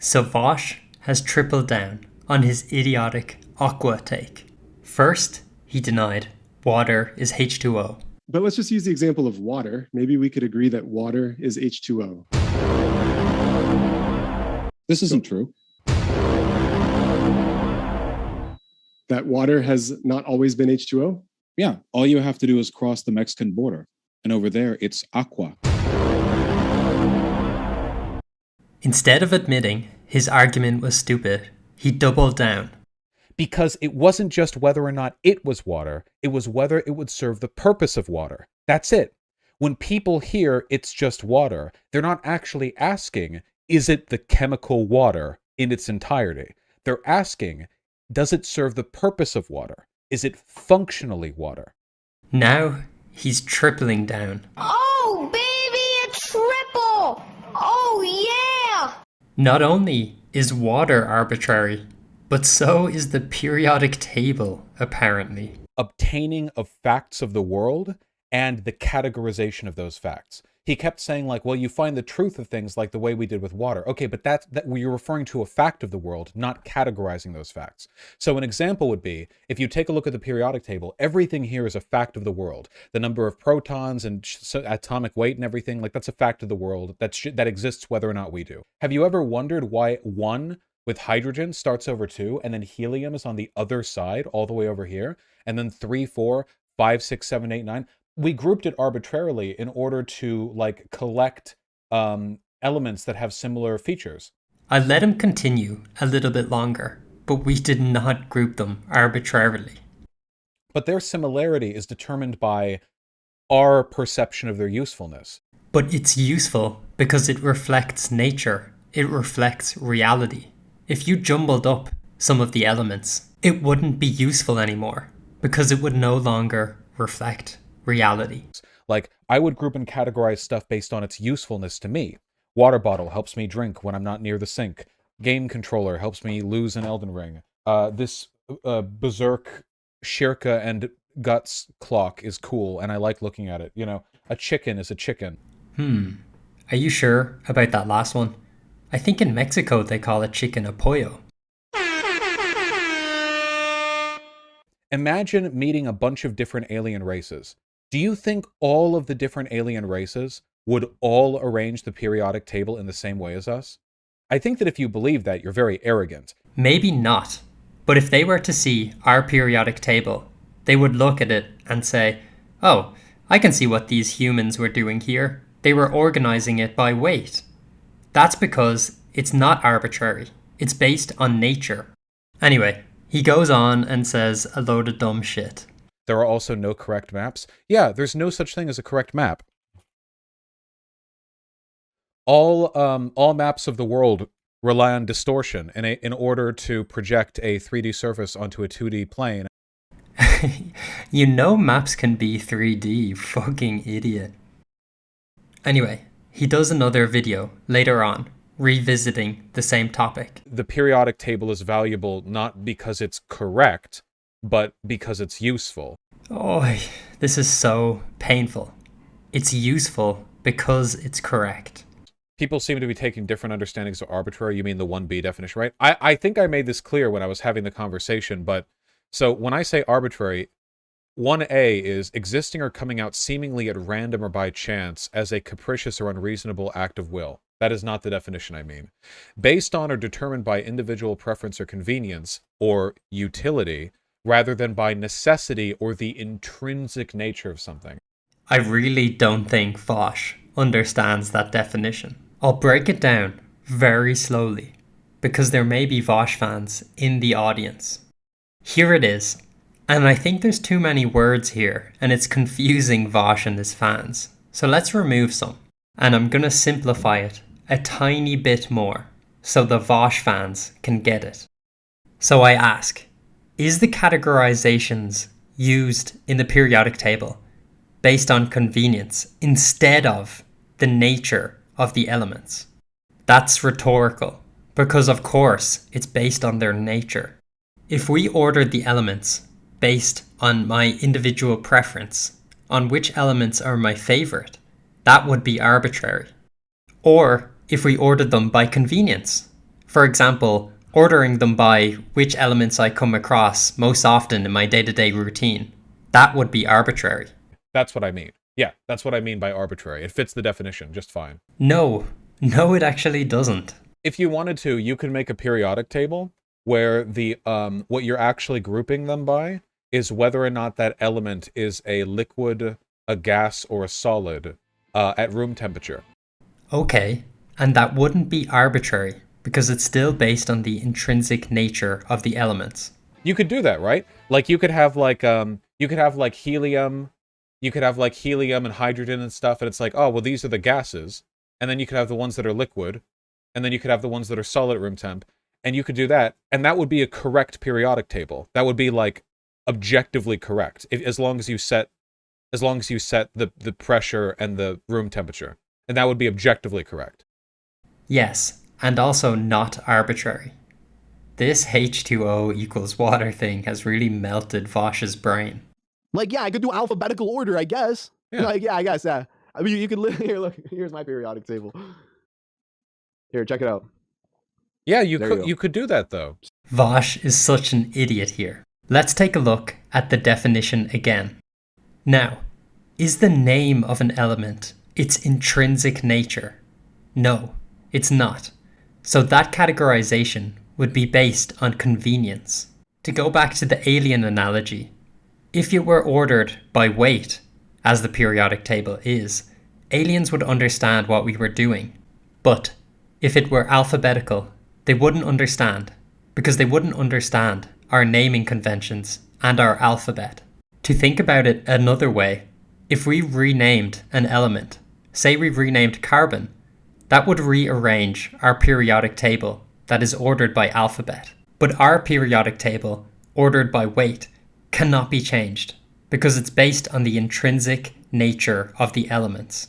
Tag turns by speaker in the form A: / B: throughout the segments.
A: So Vaush has tripled down on his idiotic aqua take. First, he denied water is H2O.
B: But let's just use the example of water. Maybe we could agree that water is H2O.
C: This isn't true.
B: That water has not always been H2O?
C: Yeah, all you have to do is cross the Mexican border. And over there, it's aqua.
A: Instead of admitting his argument was stupid, he doubled down.
D: Because it wasn't just whether or not it was water, it was whether it would serve the purpose of water. That's it. When people hear it's just water, they're not actually asking, is it the chemical water in its entirety? They're asking, does it serve the purpose of water? Is it functionally water?
A: Now he's tripling down.
E: Oh, baby, a triple! Oh, yeah!
A: Not only is water arbitrary, but so is the periodic table, apparently.
D: Obtaining of facts of the world and the categorization of those facts. He kept saying like, well, you find the truth of things like the way we did with water. Okay, but that you're referring to a fact of the world, not categorizing those facts. So an example would be, if you take a look at the periodic table, everything here is a fact of the world. The number of protons and atomic weight and everything, like that's a fact of the world that exists whether or not we do. Have you ever wondered why 1 with hydrogen starts over 2 and then helium is on the other side all the way over here? And then 3, 4, 5, 6, 7, 8, 9. We grouped it arbitrarily in order to like collect elements that have similar features.
A: I let him continue a little bit longer, but we did not group them arbitrarily.
D: But their similarity is determined by our perception of their usefulness.
A: But it's useful because it reflects nature. It reflects reality. If you jumbled up some of the elements, it wouldn't be useful anymore because it would no longer reflect reality.
D: Like, I would group and categorize stuff based on its usefulness to me. Water bottle helps me drink when I'm not near the sink. Game controller helps me lose an Elden Ring. This Berserk Shirka and Guts clock is cool, and I like looking at it. You know, a chicken is a chicken.
A: Are you sure about that last one? I think in Mexico they call a chicken a pollo.
D: Imagine meeting a bunch of different alien races. Do you think all of the different alien races would all arrange the periodic table in the same way as us? I think that if you believe that, you're very arrogant.
A: Maybe not. But if they were to see our periodic table, they would look at it and say, oh, I can see what these humans were doing here. They were organizing it by weight. That's because it's not arbitrary. It's based on nature. Anyway, he goes on and says a load of dumb shit.
D: There are also no correct maps. Yeah, there's no such thing as a correct map. All maps of the world rely on distortion in order to project a 3D surface onto a 2D plane.
A: You know maps can be 3D, you fucking idiot. Anyway, he does another video later on, revisiting the same topic.
D: The periodic table is valuable not because it's correct, but because it's useful.
A: Oh, this is so painful. It's useful because it's correct.
D: People seem to be taking different understandings of arbitrary. You mean the 1B definition, right? I think I made this clear when I was having the conversation, but so when I say arbitrary, 1A is existing or coming out seemingly at random or by chance as a capricious or unreasonable act of will. That is not the definition I mean. Based on or determined by individual preference or convenience or utility, rather than by necessity or the intrinsic nature of something.
A: I really don't think Vaush understands that definition. I'll break it down very slowly because there may be Vaush fans in the audience. Here it is. And I think there's too many words here and it's confusing Vaush and his fans. So let's remove some. And I'm going to simplify it a tiny bit more so the Vaush fans can get it. So I ask, is the categorizations used in the periodic table based on convenience instead of the nature of the elements? That's rhetorical because of course it's based on their nature. If we ordered the elements based on my individual preference, on which elements are my favorite, that would be arbitrary. Or if we ordered them by convenience, For example, ordering them by which elements I come across most often in my day-to-day routine. That would be arbitrary.
D: That's what I mean. Yeah, that's what I mean by arbitrary. It fits the definition just fine.
A: No, it actually doesn't.
D: If you wanted to, you could make a periodic table where the what you're actually grouping them by is whether or not that element is a liquid, a gas, or a solid at room temperature.
A: Okay, and that wouldn't be arbitrary because it's still based on the intrinsic nature of the elements.
D: You could do that, right? Like you could have like helium, you could have like helium and hydrogen and stuff, and it's like, oh well, these are the gases, and then you could have the ones that are liquid, and then you could have the ones that are solid at room temp, and you could do that, and that would be a correct periodic table. That would be like objectively correct, as long as you set the pressure and the room temperature, and that would be objectively correct.
A: Yes, and also not arbitrary. This H2O equals water thing has really melted Vaush's brain.
F: Like, yeah, I could do alphabetical order, I guess.
D: Yeah.
F: Like, yeah, I guess, yeah. I mean, you could here, look, here's my periodic table. Here, check it out.
D: Yeah,
F: There
D: you could do that though.
A: Vaush is such an idiot here. Let's take a look at the definition again. Now, is the name of an element its intrinsic nature? No, it's not. So that categorization would be based on convenience. To go back to the alien analogy, if it were ordered by weight, as the periodic table is, aliens would understand what we were doing. But if it were alphabetical, they wouldn't understand, because they wouldn't understand our naming conventions and our alphabet. To think about it another way, if we renamed an element, say we renamed carbon, that would rearrange our periodic table that is ordered by alphabet. But our periodic table, ordered by weight, cannot be changed because it's based on the intrinsic nature of the elements.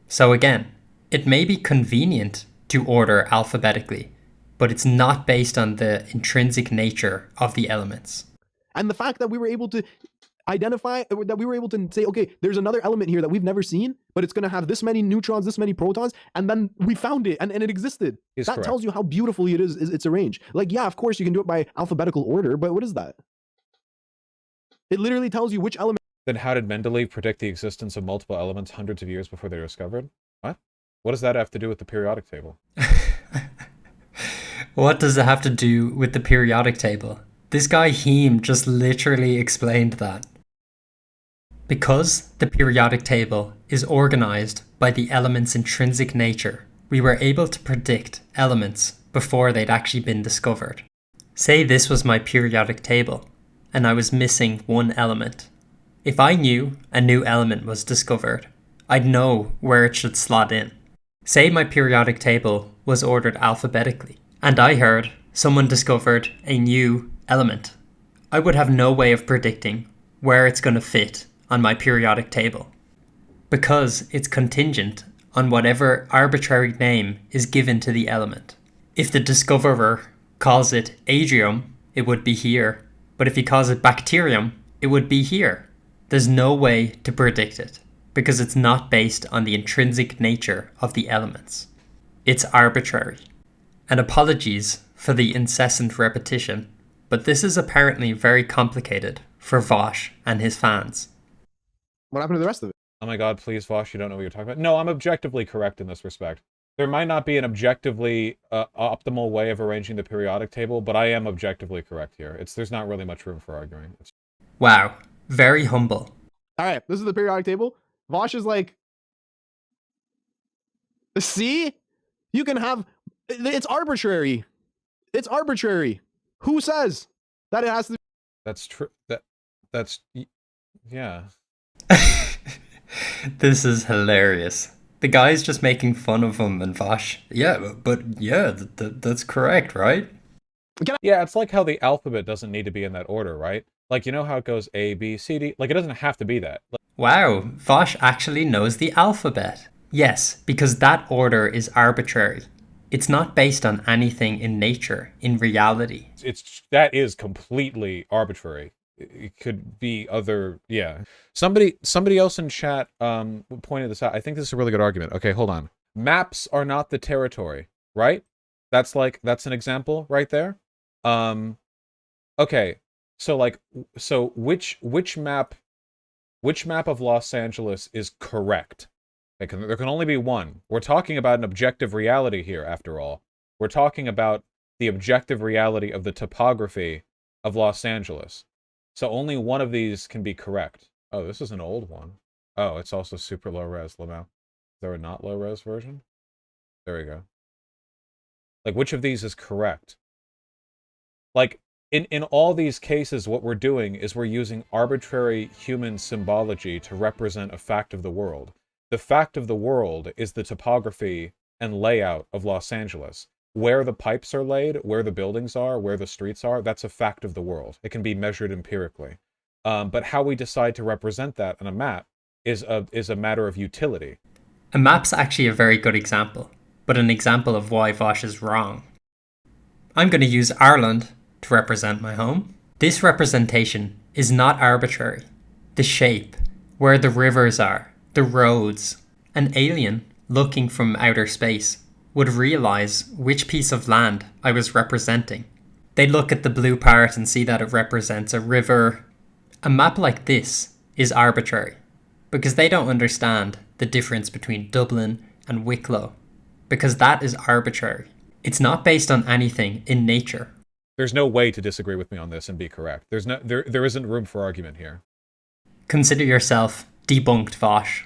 A: So again, it may be convenient to order alphabetically, but it's not based on the intrinsic nature of the elements.
F: And the fact that we were able to identify, that we were able to say, okay, there's another element here that we've never seen, but it's going to have this many neutrons, this many protons, and then we found it, and it existed.
D: Is
F: that
D: correct.
F: tells you how beautifully it's arranged. Like, yeah, of course you can do it by alphabetical order, but what is that? It literally tells you which element.
D: Then how did Mendeleev predict the existence of multiple elements hundreds of years before they were discovered? What? What does that have to do with the periodic table?
A: What does it have to do with the periodic table? This guy Heem just literally explained that. Because the periodic table is organized by the element's intrinsic nature, we were able to predict elements before they'd actually been discovered. Say this was my periodic table, and I was missing one element. If I knew a new element was discovered, I'd know where it should slot in. Say my periodic table was ordered alphabetically, and I heard someone discovered a new element. I would have no way of predicting where it's going to fit on my periodic table, because it's contingent on whatever arbitrary name is given to the element. If the discoverer calls it adrium, it would be here, but if he calls it bacterium, it would be here. There's no way to predict it, because it's not based on the intrinsic nature of the elements. It's arbitrary. And apologies for the incessant repetition, but this is apparently very complicated for Vaush and his fans.
F: What happened to the rest of it?
D: Oh my god, please, Vaush, you don't know what you're talking about. No, I'm objectively correct in this respect. There might not be an objectively optimal way of arranging the periodic table, but I am objectively correct here. There's not really much room for arguing.
A: Wow, very humble.
F: All right, this is the periodic table. Vaush is like, see? You can have, it's arbitrary. It's arbitrary. Who says that it has to?
D: That's true. That's, yeah.
A: This is hilarious. The guy's just making fun of him, and Vaush, yeah, but yeah, that's correct, right?
D: Yeah, it's like how the alphabet doesn't need to be in that order, right? Like, you know how it goes A, B, C, D? Like, it doesn't have to be that.
A: Wow, Vaush actually knows the alphabet. Yes, because that order is arbitrary. It's not based on anything in nature, in reality.
D: That is completely arbitrary. It could be other, yeah. Somebody else in chat pointed this out. I think this is a really good argument. Okay, hold on. Maps are not the territory, right? That's an example right there. Okay, so like, which map of Los Angeles is correct? There can only be one. We're talking about an objective reality here, after all. We're talking about the objective reality of the topography of Los Angeles. So only one of these can be correct. Oh, this is an old one. Oh, it's also super low res, Lamau. Is there a not low res version? There we go. Like, which of these is correct? Like, in all these cases, what we're doing is we're using arbitrary human symbology to represent a fact of the world. The fact of the world is the topography and layout of Los Angeles. Where the pipes are laid, where the buildings are, where the streets are, that's a fact of the world. It can be measured empirically. But how we decide to represent that on a map is a matter of utility.
A: A map's actually a very good example, but an example of why Vaush is wrong. I'm going to use Ireland to represent my home. This representation is not arbitrary. The shape, where the rivers are, the roads. An alien looking from outer space would realize which piece of land I was representing. They'd look at the blue part and see that it represents a river. A map like this is arbitrary because they don't understand the difference between Dublin and Wicklow, because that is arbitrary. It's not based on anything in nature.
D: There's no way to disagree with me on this and be correct. There isn't room for argument here.
A: Consider yourself debunked, Vaush.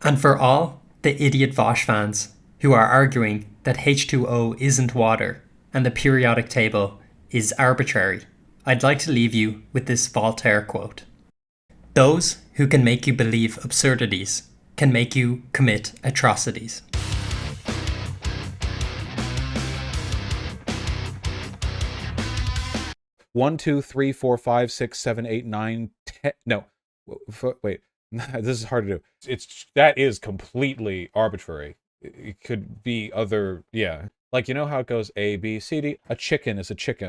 A: And for all the idiot Vaush fans who are arguing that H2O isn't water and the periodic table is arbitrary, I'd like to leave you with this Voltaire quote. Those who can make you believe absurdities can make you commit atrocities.
D: One, 2, 3, 4, 5, 6, 7, 8, 9, 10. No, wait. This is hard to do. That is completely arbitrary. It could be other, yeah. Like, you know how it goes A, B, C, D? A chicken is a chicken.